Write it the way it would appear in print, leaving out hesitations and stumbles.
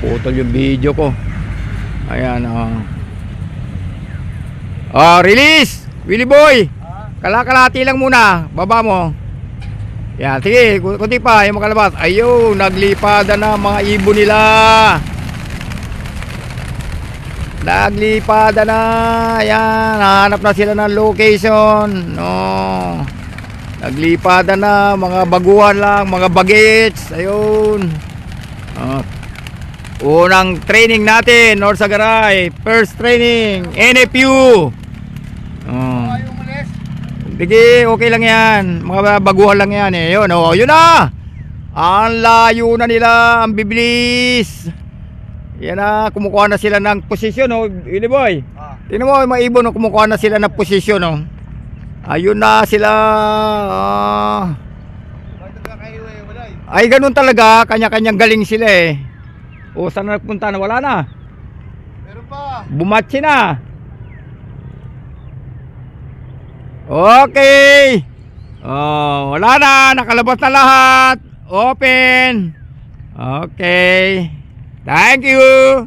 Naputol yung video ko. Ayan, release! Willie Boy! Kalakalati lang muna. Baba mo. Yan, sige, kunti pa, yung makalabas. Ayun, naglipada na mga ibon nila. Naglipada na. Ayan, hanap na sila ng location. Naglipada na, mga baguhan lang, mga bagets. Ayun. Unang training natin, Norsagaray. First training, NFU. Sige, okay lang yan. Mga baguhan lang yan eh. Yun, yun na. Ang layo na nila, ang bibilis. Yan na, kumukuha na sila ng posisyon, Willie Boy. Tingnan mo, mga ibon, kumukuha na sila ng posisyon, Ayun na sila. Ay, ganun talaga, kanya-kanyang galing sila eh. Saan na nagpunta na? Wala na. Meron pa. Bumatsi na. Okay. Wala na, nakalabas na lahat. Open. Okay. Thank you.